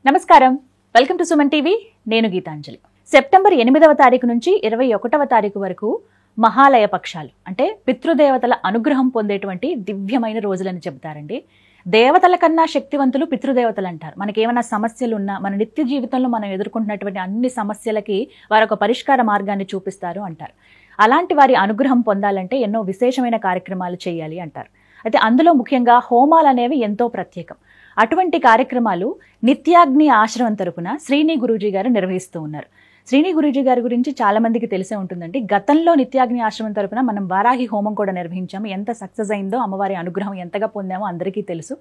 నమస్కారం, welcome to Suman TV. నేను Gitanjali. September 8వ తారీఖు నుంచి 21వ తారీఖు వరకు మహాలయ పక్షాలు అంటే పితృదేవతల అనుగ్రహం పొందేటువంటి దివ్యమైన రోజులని చెబుతారండి. దేవతల కన్నా శక్తివంతులు పితృదేవతలు అంటారు. మనకేమైనా సమస్యలు ఉన్నా, మన నిత్య జీవితంలో మనం ఎదుర్కొంటున్నటువంటి అన్ని సమస్యలకి వారొక పరిష్కార మార్గాన్ని చూపిస్తారు అంటారు. అలాంటి వారి అనుగ్రహం పొందాలంటే ఎన్నో విశేషమైన కార్యక్రమాలు చేయాలి అంటారు. అయితే అందులో ముఖ్యంగా హోమాలు అనేవి ఎంతో ప్రత్యేకం. అటువంటి కార్యక్రమాలు నిత్యాగ్ని ఆశ్రమం తరపున శ్రీని గురూజీ గారు నిర్వహిస్తూ ఉన్నారు. శ్రీని గురూజీ గారి గురించి చాలా మందికి తెలిసే ఉంటుందండి. గతంలో నిత్యాగ్ని ఆశ్రమం తరపున మనం వారాహి హోమం కూడా నిర్వహించాము. ఎంత సక్సెస్ అయిందో, అమ్మవారి అనుగ్రహం ఎంతగా పొందామో అందరికీ తెలుసు.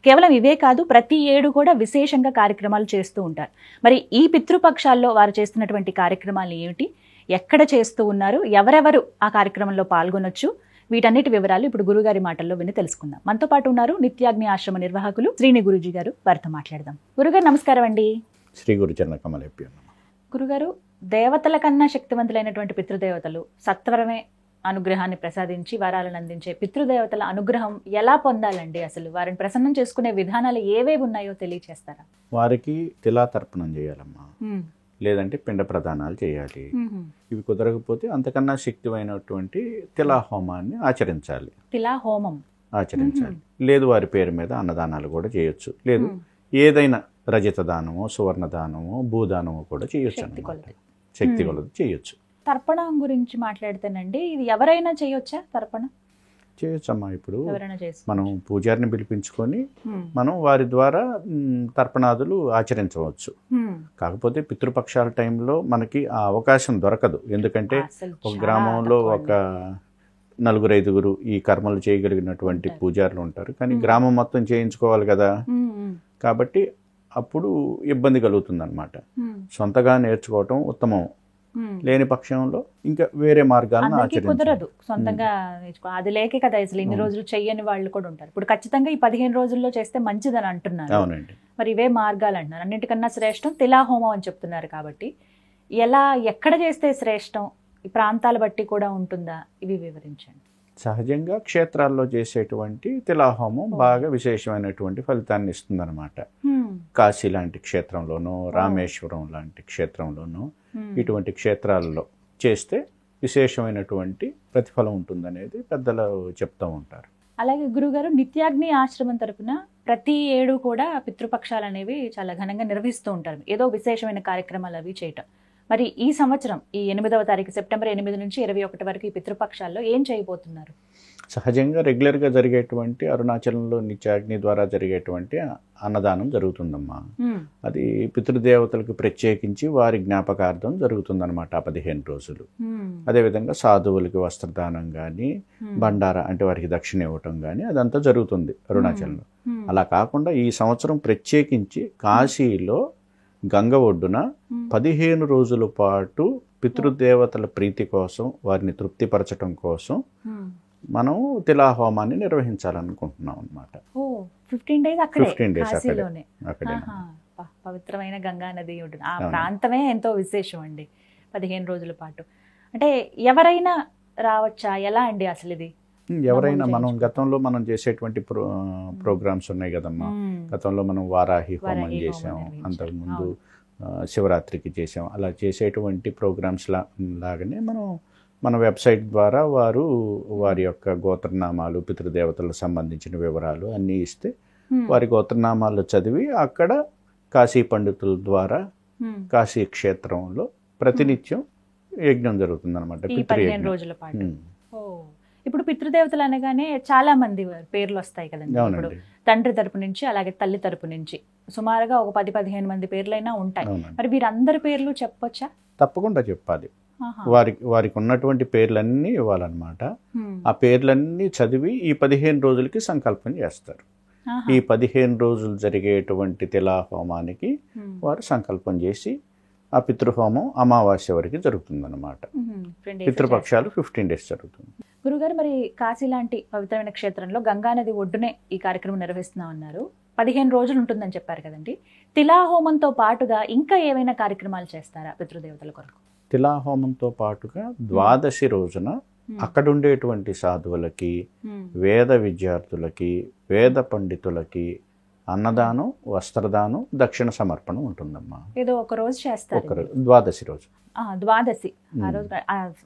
కేవలం ఇవే కాదు, ప్రతి ఏడు కూడా విశేషంగా కార్యక్రమాలు చేస్తూ ఉంటారు. మరి ఈ పితృపక్షాల్లో వారు చేస్తున్నటువంటి కార్యక్రమాలు ఏమిటి, ఎక్కడ చేస్తూ ఉన్నారు, ఎవరెవరు ఆ కార్యక్రమంలో పాల్గొనొచ్చు, వీటన్నిటి వివరాలు ఇప్పుడు గురుగారి మాటల్లో విని తెలుసుకుందాం. మనతో పాటు ఉన్నారు నిత్యాగ్ని ఆశ్రమ నిర్వాహకులు శ్రీని గురూజీ గారు. వారితో మాట్లాడదాం. గురుగారు నమస్కారం అండి. శ్రీ గురుచరణ కమలభ్య. గురుగారు, దేవతల కన్నా శక్తివంతులైనటువంటి పితృదేవతలు సత్వరమే అనుగ్రహాన్ని ప్రసాదించి వరాలను అందించే పితృదేవతల అనుగ్రహం ఎలా పొందాలండి? అసలు వారిని ప్రసన్నం చేసుకునే విధానాలు ఏవేవి ఉన్నాయో తెలియచేస్తారా? వారికి తిలా తర్పణం చేయాలమ్మా, లేదంటే పిండ ప్రదానాలు చేయాలి. ఇవి కుదరకపోతే అంతకన్నా శక్తివైనటువంటి తిలా హోమాన్ని ఆచరించాలి. తిలా హోమం ఆచరించాలి. లేదు వారి పేరు మీద అన్నదానాలు కూడా చేయొచ్చు. లేదు ఏదైనా రజత దానమో, సువర్ణ దానమో, భూదానమో కూడా చేయొచ్చు అన్నమాట. శక్తి కొలది చేయొచ్చు. తర్పణం గురించి మాట్లాడితేనండి, ఇది ఎవరైనా చేయొచ్చా? తర్పణం చేయొచ్చమ్మా. ఇప్పుడు మనం పూజారిని పిలిపించుకొని మనం వారి ద్వారా తర్పణాదులు ఆచరించవచ్చు. కాకపోతే పితృపక్షాల టైంలో మనకి ఆ అవకాశం దొరకదు. ఎందుకంటే ఒక గ్రామంలో ఒక 4-5 ఈ కర్మలు చేయగలిగినటువంటి పూజారులు ఉంటారు, కానీ గ్రామం మొత్తం చేయించుకోవాలి కదా. కాబట్టి అప్పుడు ఇబ్బంది కలుగుతుంది అన్నమాట. సొంతగా నేర్చుకోవటం ఉత్తమం. లేని పక్షంలో ఇంకా వేరే మార్గాలను కుదరదు. సొంతంగా అది లేకే కదా అసలు ఇన్ని రోజులు చెయ్యని వాళ్ళు కూడా ఉంటారు. ఇప్పుడు ఖచ్చితంగా ఈ 15 రోజుల్లో చేస్తే మంచిదని అంటున్నారు. అవునండి. మరి ఇవే మార్గాలు అంటున్నారు. అన్నిటికన్నా శ్రేష్టం తిలాహోమం అని చెప్తున్నారు. కాబట్టి ఎలా, ఎక్కడ చేస్తే శ్రేష్టం, ఈ ప్రాంతాల బట్టి కూడా ఉంటుందా? ఇవి వివరించండి. సహజంగా క్షేత్రాల్లో చేసేటువంటి తిలాహోమం బాగా విశేషమైనటువంటి ఫలితాన్ని ఇస్తుందన్నమాట. కాశీ లాంటి క్షేత్రంలోనూ, రామేశ్వరం లాంటి క్షేత్రంలోనూ, ఇటువంటి క్షేత్రాల్లో చేస్తే విశేషమైనటువంటి ప్రతిఫలం ఉంటుందనేది పెద్దలు చెప్తూ ఉంటారు. అలాగే గురుగారు, నిత్యాగ్ని ఆశ్రమం తరపున ప్రతి ఏడు కూడా పితృపక్షాలు అనేవి చాలా ఘనంగా నిర్వహిస్తూ ఉంటారు. ఏదో విశేషమైన కార్యక్రమాలు అవి చేయటం. మరి ఈ సంవత్సరం ఈ 8వ తారీఖు సెప్టెంబర్ 8 నుంచి 21 వరకు ఈ పితృపక్షాల్లో ఏం చేయబోతున్నారు? సహజంగా రెగ్యులర్గా జరిగేటువంటి అరుణాచలంలో నిత్యాగ్ని ద్వారా జరిగేటువంటి అన్నదానం జరుగుతుందమ్మా. అది పితృదేవతలకు ప్రత్యేకించి వారి జ్ఞాపకార్థం జరుగుతుందన్నమాట ఆ 15 రోజులు. అదేవిధంగా సాధువులకి వస్త్రదానం కానీ, బండారా అంటే వారికి దక్షిణ ఇవ్వటం కానీ అదంతా జరుగుతుంది అరుణాచలంలో. అలా కాకుండా ఈ సంవత్సరం ప్రత్యేకించి కాశీలో గంగ ఒడ్డున 15 రోజుల పాటు పితృదేవతల ప్రీతి కోసం, వారిని తృప్తిపరచడం కోసం మనం తిలాహోమాన్ని నిర్వహించాలనుకుంటున్నాం అన్నమాట. 15 డేస్ అక్కడే. పవిత్రమైన గంగా నది ఉంటుంది. ఆ ప్రాంతమే ఎంతో విశేషం అండి. 15 రోజుల పాటు అంటే ఎవరైనా రావచ్చా? ఎలా అండి అసలు ఇది? ఎవరైనా. మనం గతంలో మనం చేసేటువంటి ప్రోగ్రామ్స్ ఉన్నాయి కదమ్మా. గతంలో మనం వారాహి హోమం చేసాం, అంతకుముందు శివరాత్రికి చేసాం. అలా చేసేటువంటి ప్రోగ్రామ్స్ లాగానే మన వెబ్సైట్ ద్వారా వారి యొక్క గోత్రనామాలు, పితృదేవతలకు సంబంధించిన వివరాలు అన్నీ ఇస్తే వారి గోత్రనామాలు చదివి అక్కడ కాశీ పండితుల ద్వారా కాశీ క్షేత్రంలో ప్రతినిత్యం యజ్ఞం జరుగుతుంది అనమాట. ఇప్పుడు పితృదేవతలు అనగానే చాలా మంది పేర్లు వస్తాయి కదండి. ఇప్పుడు తండ్రి తరపు నుంచి, అలాగే తల్లి తరపు నుంచి సుమారుగా ఒక 10-15 మంది పేర్లైనా ఉంటాయి. మరి వీరందరి పేర్లు చెప్పొచ్చా? తప్పకుండా చెప్పాలి. వారికి ఉన్నటువంటి పేర్లన్నీ ఇవ్వాలన్నమాట. ఆ పేర్లన్నీ చదివి ఈ 15 రోజులకి సంకల్పం చేస్తారు. ఈ 15 రోజులు జరిగేటువంటి తిలాహోమానికి వారు సంకల్పం చేసి ఆ పితృహోమం అమావాస్య వరకు జరుగుతుందన్నమాట. పితృపక్షాలు 15 డేస్ జరుగుతుంది. గురుగారు, మరి కాశీ లాంటి పవిత్రమైన క్షేత్రంలో గంగానది ఒడ్డునే ఈ కార్యక్రమం నిర్వహిస్తున్నా ఉన్నారు. 15 రోజులు ఉంటుందని చెప్పారు కదండి. తిలాహోమంతో పాటుగా ఇంకా ఏవైనా కార్యక్రమాలు చేస్తారా పితృదేవతల కొరకు? తిలాహోమంతో పాటుగా ద్వాదశి రోజున అక్కడ ఉండేటువంటి సాధువులకి, వేద విద్యార్థులకి, వేద పండితులకి అన్నదానం, వస్త్రదానం, దక్షిణ సమర్పణ ఉంటుందమ్మా. ఏదో ఒక రోజు చేస్తారు, ద్వాదశి రోజు. ద్వాదశి ఆ రోజు.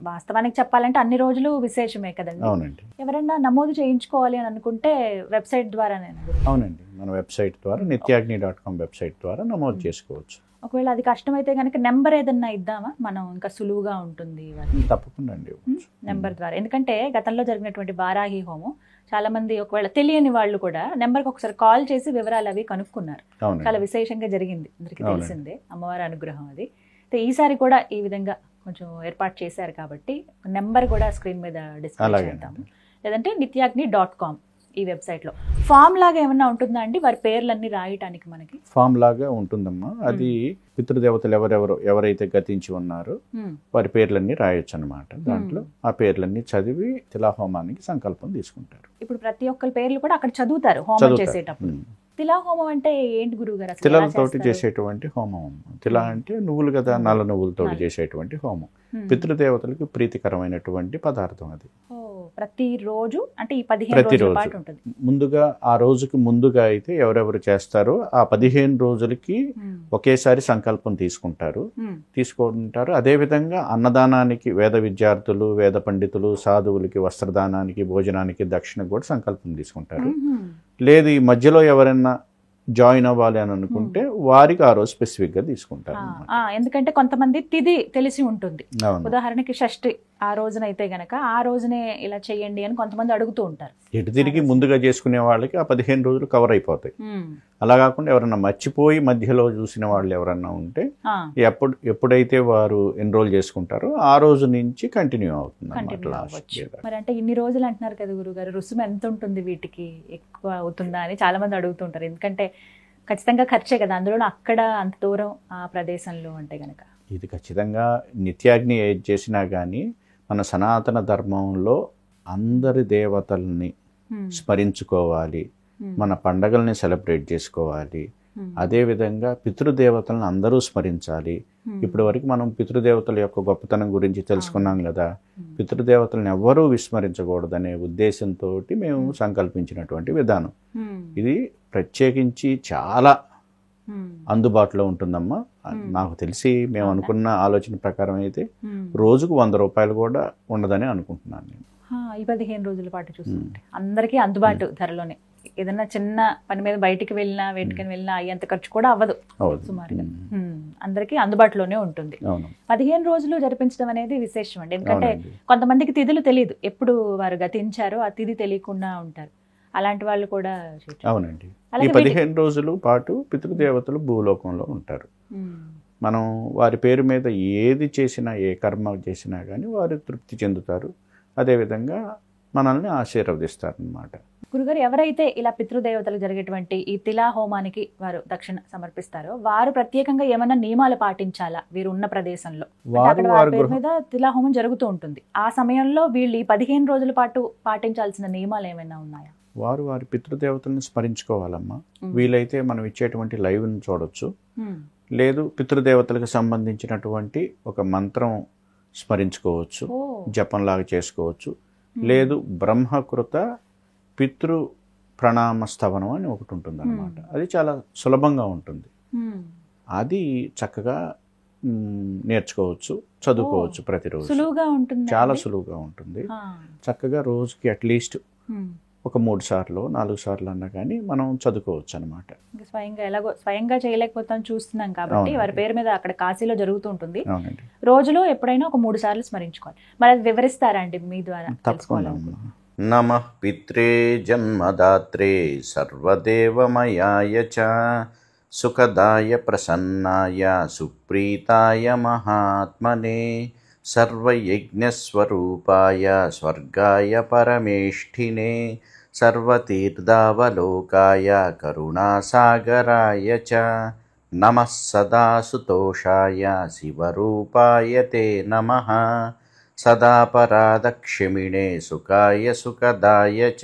వాస్తవానికి చెప్పాలంటే అన్ని రోజులు విశేషమే కదండి. అవునండి. ఎవరైనా నమోదు చేయించుకోవాలి అని అనుకుంటే వెబ్సైట్ ద్వారానే? అవునండి, మన వెబ్సైట్ ద్వారా nityagni.com వెబ్సైట్ ద్వారా నమోదు చేసుకోవచ్చు. ఒకవేళ అది కష్టమైతే కనుక నెంబర్ ఏదన్నా ఇద్దామా, మనం ఇంకా సులువుగా ఉంటుంది? తప్పకుండా అండి, నెంబర్ ద్వారా. ఎందుకంటే గతంలో జరిగినటువంటి వారాహి హోమం చాలా మంది ఒకవేళ తెలియని వాళ్ళు కూడా నెంబర్కి ఒకసారి కాల్ చేసి వివరాలు అవి కనుక్కున్నారు. చాలా విశేషంగా జరిగింది, అందరికీ తెలిసిందే అమ్మవారి అనుగ్రహం అది. ఈసారి కూడా ఈ విధంగా కొంచెం ఏర్పాటు చేశారు కాబట్టి నెంబర్ కూడా స్క్రీన్ మీద డిస్ప్లే చేద్దాము. లేదంటే nityagni.com ఈ వెబ్సైట్లో ఫామ్ లాగా ఏమన్నా ఉంటుందా అండి, వారి పేర్లన్నీ రాయటానికి? మనకి ఫామ్ లాగా ఉంటుందమ్మా. అది పితృదేవతలు ఎవరైతే గతించి ఉన్నారో వారి పేర్లన్నీ రాయొచ్చు అనమాట. దాంట్లో ఆ పేర్లన్నీ చదివి తిలాహోమానికి సంకల్పం తీసుకుంటారు. ఇప్పుడు ప్రతి ఒక్కరి పేర్లు కూడా అక్కడ చదువుతారు హోమం చేసేటప్పుడు. తిలాహోమం అంటే ఏంటి గురువు గారు? తిలలతోటి చేసేటువంటి హోమం. తిల అంటే నువ్వులు కదా, నల్ల నువ్వులతోటి చేసేటువంటి హోమం. పితృదేవతలకు ప్రీతికరమైనటువంటి పదార్థం అది. ప్రతిరోజు అంటే ఈ 15 రోజుల పాటు ఉంటుంది. ముందుగా ఆ రోజుకి ముందుగా అయితే ఎవరెవరు చేస్తారో ఆ 15 రోజులకి ఒకేసారి సంకల్పం తీసుకుంటారు. అదేవిధంగా అన్నదానానికి వేద విద్యార్థులు, వేద పండితులు, సాధువులకి వస్త్రదానానికి, భోజనానికి, దక్షిణ కూడా సంకల్పం తీసుకుంటారు. లేదు ఈ మధ్యలో ఎవరైనా జాయిన్ అవ్వాలి అని అనుకుంటే వారికి ఆ రోజు స్పెసిఫిక్ గా తీసుకుంటారు. ఎందుకంటే కొంతమంది తిథి తెలిసి ఉంటుంది. ఉదాహరణకి షష్ఠి ఆ రోజునైతే గనక ఆ రోజునే ఇలా చేయండి అని కొంతమంది అడుగుతూ ఉంటారు. ఎటు తిరిగి ముందుగా చేసుకునే వాళ్ళకి ఆ 15 రోజులు కవర్ అయిపోతాయి. అలా కాకుండా ఎవరన్నా మర్చిపోయి మధ్యలో చూసిన వాళ్ళు ఎవరన్నా ఉంటే ఎప్పుడైతే వారు ఎన్రోల్ చేసుకుంటారో ఆ రోజు నుంచి కంటిన్యూ అవుతుంది. మరి అంటే ఇన్ని రోజులు అంటున్నారు కదా గురుగారు, రుసుము ఎంత ఉంటుంది, వీటికి ఎక్కువ అవుతుందా అని చాలా మంది అడుగుతుంటారు. ఎందుకంటే ఖచ్చితంగా ఖర్చే కదా, అందులో అక్కడ అంత దూరం ఆ ప్రదేశంలో అంటే గనక. ఇది ఖచ్చితంగా నిత్యాగ్ని ఏది చేసినా కానీ మన సనాతన ధర్మంలో అందరి దేవతల్ని స్మరించుకోవాలి, మన పండగల్ని సెలబ్రేట్ చేసుకోవాలి. అదేవిధంగా పితృదేవతలను అందరూ స్మరించాలి. ఇప్పటి వరకు మనం పితృదేవతల యొక్క గొప్పతనం గురించి తెలుసుకున్నాం కదా. పితృదేవతలను ఎవ్వరూ విస్మరించకూడదనే ఉద్దేశంతో మేము సంకల్పించినటువంటి విధానం ఇది. ప్రత్యేకించి చాలా అందుబాటులో ఉంటుందమ్మా. నాకు తెలిసి మేము అనుకున్న ఆలోచన ప్రకారం అయితే రోజుకు 100 రూపాయలు కూడా ఉండదని అనుకుంటున్నాను నేను. ఈ 15 రోజుల పాటు చూస్తుంటే అందరికీ అందుబాటు ధరలోనే. ఏదైనా చిన్న పని మీద బయటికి వెళ్ళినా వేటికని వెళ్ళినా అయ్యేంత ఖర్చు కూడా అవ్వదు సుమారుగా. అందరికీ అందుబాటులోనే ఉంటుంది. 15 రోజులు జరిపించడం అనేది విశేషం అండి. ఎందుకంటే కొంతమందికి తిథులు తెలియదు, ఎప్పుడు వారు గతించారో ఆ తిథి తెలియకుండా ఉంటారు. అలాంటి వాళ్ళు కూడా. అవునండి, ఈ 15 రోజుల పాటు పితృదేవతలు భూలోకంలో ఉంటారు. మనం వారి పేరు మీద ఏది చేసినా, ఏ కర్మ చేసినా కానీ వారు తృప్తి చెందుతారు. అదేవిధంగా మనల్ని ఆశీర్వదిస్తారనమాట. గురుగారు, ఎవరైతే ఇలా పితృదేవతలు జరిగేటువంటి ఈ తిలా హోమానికి వారు దక్షిణ సమర్పిస్తారో వారు ప్రత్యేకంగా ఏమైనా నియమాలు పాటించాలా? వీరు ఉన్న ప్రదేశంలో పేరు మీద తిలా హోమం జరుగుతూ ఉంటుంది, ఆ సమయంలో వీళ్ళు ఈ 15 రోజుల పాటు పాటించాల్సిన నియమాలు ఏమైనా ఉన్నాయా? వారి పితృదేవతలను స్మరించుకోవాలమ్మా. వీలైతే మనం ఇచ్చేటువంటి లైవ్ని చూడొచ్చు. లేదు పితృదేవతలకు సంబంధించినటువంటి ఒక మంత్రం స్మరించుకోవచ్చు, జపంలాగా చేసుకోవచ్చు. లేదు బ్రహ్మకృత పితృ ప్రణామ స్తవనం అని ఒకటి ఉంటుంది అనమాట. అది చాలా సులభంగా ఉంటుంది. అది చక్కగా నేర్చుకోవచ్చు, చదువుకోవచ్చు. ప్రతిరోజు చాలా సులువుగా ఉంటుంది. చక్కగా రోజుకి అట్లీస్ట్ ఒక 3 సార్లు 4 సార్లు అన్నా కానీ మనం చదువుకోవచ్చు అనమాట. స్వయంగా చేయలేకపోతాం, చూస్తున్నాం కాబట్టి వారి పేరు మీద అక్కడ కాశీలో జరుగుతూ ఉంటుంది. రోజులో ఎప్పుడైనా ఒక 3 సార్లు స్మరించుకోవాలి. మరి అది వివరిస్తారా అండి మీ ద్వారా? తప్పకుండా. నమః పిత్రే జన్మదాత్రే సర్వదేవమయాయ చ సుఖదాయ ప్రసన్నాయ సుప్రీతాయ మహాత్మనే సర్వయజ్ఞస్వరూపాయ స్వర్గాయ పరమేష్ఠినే సర్వతీర్థావలోకాయ కరుణాసాగరాయ చ నమః సదాసుతోషాయ శివరూపాయ తే నమః సదాపరాధక్షమిణే సుఖాయ సుఖదాయ చ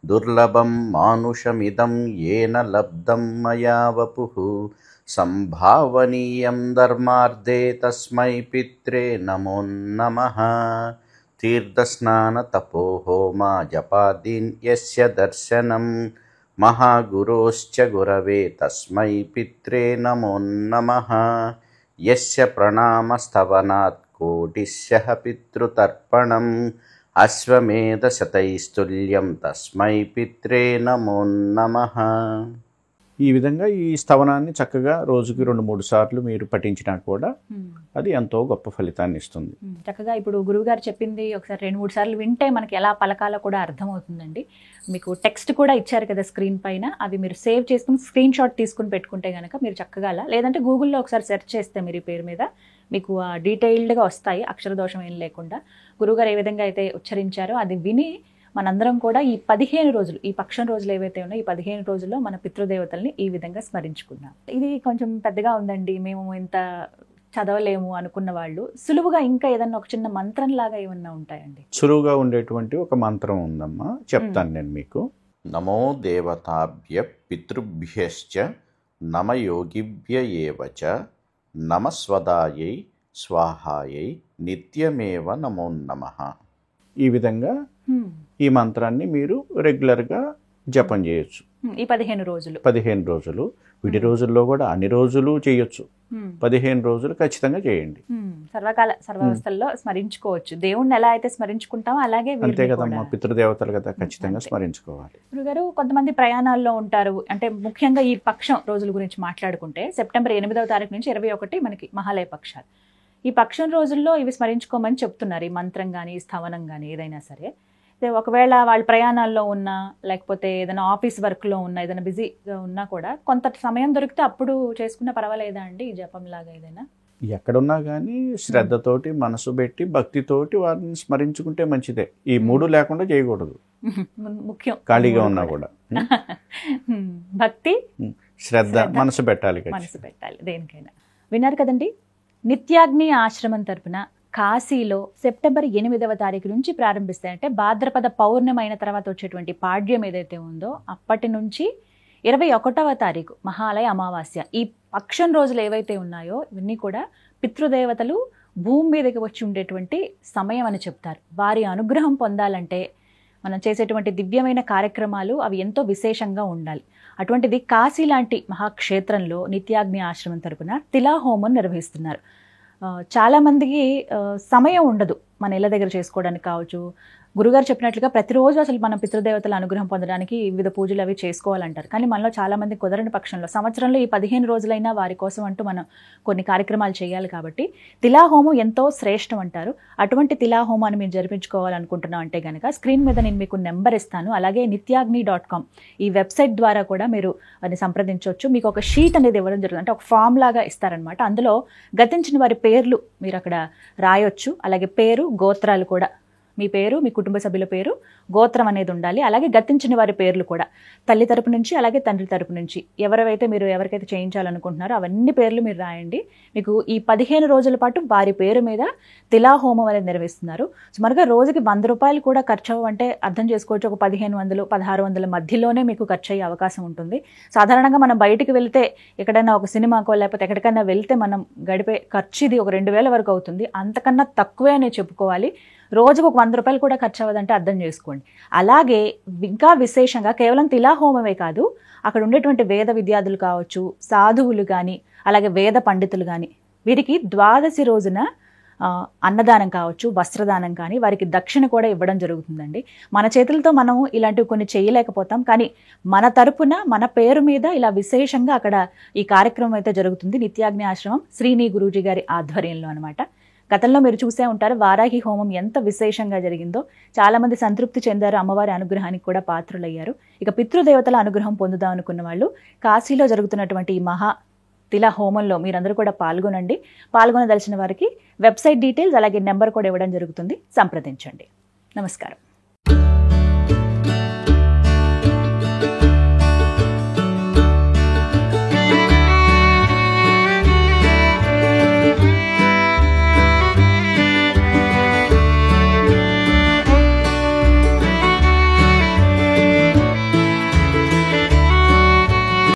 దుర్లభం మానుషమిదం ఏన లబ్ధం మయా వపుః సంభావనీయం ధర్మార్థే తస్మై పిత్రే నమో నమః తీర్థస్నాన తపోహోమ జపాదీన్ యస్య దర్శనం మహాగురోశ్చ గురవే తస్మై పిత్రే నమో నమః. యస్య ప్రణామస్తవనాత్ కోటిస్యః పితృతర్పణం అశ్వమేధశతైస్తుల్యం తస్మై పిత్రే నమో నమః. ఈ విధంగా ఈ స్తవనాన్ని చక్కగా రోజుకి 2-3 సార్లు మీరు పఠించినా కూడా అది ఎంతో గొప్ప ఫలితాన్ని ఇస్తుంది. చక్కగా ఇప్పుడు గురువుగారు చెప్పింది ఒకసారి 2-3 సార్లు వింటే మనకి ఎలా పలకాలో కూడా అర్థమవుతుందండి. మీకు టెక్స్ట్ కూడా ఇచ్చారు కదా స్క్రీన్ పైన, అవి మీరు సేవ్ చేసుకుని స్క్రీన్ షాట్ తీసుకుని పెట్టుకుంటే కనుక మీరు చక్కగా లేదంటే గూగుల్లో ఒకసారి సెర్చ్ చేస్తే మీరు ఈ పేరు మీద మీకు డీటెయిల్డ్గా వస్తాయి, అక్షర దోషం ఏం లేకుండా. గురువుగారు ఏ విధంగా అయితే ఉచ్చరించారో అది విని మనందరం కూడా ఈ 15 రోజులు, ఈ పక్షం రోజులు ఏవైతే ఉన్నాయో ఈ 15 రోజుల్లో మన పితృదేవతల్ని ఈ విధంగా స్మరించుకున్నాం. ఇది కొంచెం పెద్దగా ఉందండి, మేము ఇంత చదవలేము అనుకున్న వాళ్ళు సులువుగా ఇంకా ఏదన్నా ఒక చిన్న మంత్రం లాగా ఏమన్నా ఉంటాయండి? సులువుగా ఉండేటువంటి ఒక మంత్రం ఉందమ్మా, చెప్తాను నేను మీకు. నమో దేవతాభ్య పితృభ్యశ్చ నమ యోగిభ్య ఏవచ నమ స్వదాయై స్వాహాయై నిత్యమేవ నమో నమః. ఈ విధంగా ఈ మంత్రాన్ని మీరు రెగ్యులర్గా జపం చేయొచ్చు. ఈ 15 రోజులు విడి రోజుల్లో కూడా అన్ని రోజులు చేయొచ్చు. 15 రోజులు ఖచ్చితంగా చేయండి. సర్వస్థల్లో స్మరించుకోవచ్చు. దేవుణ్ణి ఎలా అయితే స్మరించుకుంటామో అలాగే అంతే కదమ్మా, పితృదేవతలు కదా, ఖచ్చితంగా స్మరించుకోవాలి. గురుగారు, కొంతమంది ప్రయాణాల్లో ఉంటారు, అంటే ముఖ్యంగా ఈ పక్షం రోజుల గురించి మాట్లాడుకుంటే సెప్టెంబర్ 8వ తారీఖు నుంచి 21 మనకి మహాలయ పక్షాలు. ఈ పక్షం రోజుల్లో ఇవి స్మరించుకోమని చెప్తున్నారు, ఈ మంత్రం కానీ ఈ స్థవనం కానీ ఏదైనా సరే. ఒకవేళ వాళ్ళు ప్రయాణాల్లో ఉన్నా లేకపోతే ఏదైనా ఆఫీస్ వర్క్లో ఉన్నా ఏదైనా బిజీగా ఉన్నా కూడా కొంత సమయం దొరికితే అప్పుడు చేసుకున్నా పర్వాలేదా అండి ఈ జపం లాగా ఏదైనా? ఎక్కడున్నా కానీ శ్రద్ధతోటి మనసు పెట్టి భక్తితోటి వారిని స్మరించుకుంటే మంచిదే. ఈ 3 లేకుండా చేయకూడదు, ముఖ్యం. ఖాళీగా ఉన్నా కూడా భక్తి, శ్రద్ధ, మనసు పెట్టాలి దేనికైనా. విన్నారు కదండి, నిత్యాగ్ని ఆశ్రమం తరపున కాశీలో సెప్టెంబర్ 8వ తారీఖు నుంచి ప్రారంభిస్తాయంటే భాద్రపద పౌర్ణమి అయిన తర్వాత వచ్చేటువంటి పాడ్యం ఏదైతే ఉందో అప్పటి నుంచి 21వ తారీఖు మహాలయ అమావాస్య, ఈ పక్షం రోజులు ఏవైతే ఉన్నాయో ఇవన్నీ కూడా పితృదేవతలు భూమి మీదకి వచ్చి ఉండేటువంటి సమయం అని చెప్తారు. వారి అనుగ్రహం పొందాలంటే మనం చేసేటువంటి దివ్యమైన కార్యక్రమాలు అవి ఎంతో విశేషంగా ఉండాలి. అటువంటిది కాశీ లాంటి మహాక్షేత్రంలో నిత్యాగ్ని ఆశ్రమం తరపున తిలాహోమం నిర్వహిస్తున్నారు. చాలామందికి సమయం ఉండదు మన ఇళ్ళ దగ్గర చేసుకోవడానికి కావచ్చు. గురుగారు చెప్పినట్లుగా ప్రతిరోజు అసలు మనం పితృదేవతల అనుగ్రహం పొందడానికి వివిధ పూజలు అవి చేసుకోవాలంటారు. కానీ మనలో చాలామంది కుదరని పక్షంలో సంవత్సరంలో ఈ 15 రోజులైనా వారి కోసం అంటూ మనం కొన్ని కార్యక్రమాలు చేయాలి. కాబట్టి తిలాహోమం ఎంతో శ్రేష్టం అంటారు. అటువంటి తిలాహోమాన్ని మీరు జరిపించుకోవాలనుకుంటున్నాం అంటే కనుక స్క్రీన్ మీద నేను మీకు నెంబర్ ఇస్తాను. అలాగే nityagni.com ఈ వెబ్సైట్ ద్వారా కూడా మీరు అది సంప్రదించవచ్చు. మీకు ఒక షీట్ అనేది ఇవ్వడం జరుగుతుంది, అంటే ఒక ఫామ్ లాగా ఇస్తారనమాట. అందులో గతించిన వారి పేర్లు మీరు అక్కడ రాయొచ్చు. అలాగే పేరు, గోత్రాలు కూడా, మీ పేరు, మీ కుటుంబ సభ్యుల పేరు, గోత్రం అనేది ఉండాలి. అలాగే గతించిన వారి పేర్లు కూడా తల్లి తరపు నుంచి అలాగే తండ్రి తరపు నుంచి ఎవరికైతే చేయించాలనుకుంటున్నారో అవన్నీ పేర్లు మీరు రాయండి. మీకు ఈ 15 రోజుల పాటు వారి పేరు మీద తిలాహోమం అనేది నిర్వహిస్తున్నారు. సుమారుగా రోజుకి 100 రూపాయలు కూడా ఖర్చు అవ్వంటే అర్థం చేసుకోవచ్చు. ఒక 1500, 1600 మధ్యలోనే మీకు ఖర్చు అయ్యే అవకాశం ఉంటుంది. సాధారణంగా మనం బయటికి వెళ్తే ఎక్కడైనా ఒక సినిమాకో లేకపోతే ఎక్కడికైనా వెళ్తే మనం గడిపే ఖర్చు ఇది ఒక 2000 వరకు అవుతుంది. అంతకన్నా తక్కువే అని చెప్పుకోవాలి. రోజుకు ఒక 100 రూపాయలు కూడా ఖర్చు అవ్వదంటే అర్థం చేసుకోండి. అలాగే ఇంకా విశేషంగా కేవలం తిలాహోమమే కాదు, అక్కడ ఉండేటువంటి వేద విద్యార్థులు కావచ్చు, సాధువులు కానీ అలాగే వేద పండితులు కానీ వీరికి ద్వాదశి రోజున అన్నదానం కావచ్చు, వస్త్రదానం కానీ వారికి దక్షిణ కూడా ఇవ్వడం జరుగుతుందండి. మన చేతులతో మనం ఇలాంటివి కొన్ని చేయలేకపోతాం, కానీ మన తరపున మన పేరు మీద ఇలా విశేషంగా అక్కడ ఈ కార్యక్రమం అయితే జరుగుతుంది. నిత్యాగ్ని ఆశ్రమం శ్రీని గురూజీ గారి ఆధ్వర్యంలో అనమాట. గతంలో మీరు చూసే ఉంటారు వారాహి హోమం ఎంత విశేషంగా జరిగిందో. చాలామంది సంతృప్తి చెందారు, అమ్మవారి అనుగ్రహానికి కూడా పాత్రులయ్యారు. ఇక పితృదేవతల అనుగ్రహం పొందుదాం అనుకున్న వాళ్ళు కాశీలో జరుగుతున్నటువంటి ఈ మహా తిలా హోమంలో మీరందరూ కూడా పాల్గొనండి. పాల్గొనదలిచిన వారికి వెబ్సైట్ డీటెయిల్స్ అలాగే నెంబర్ కూడా ఇవ్వడం జరుగుతుంది, సంప్రదించండి. నమస్కారం.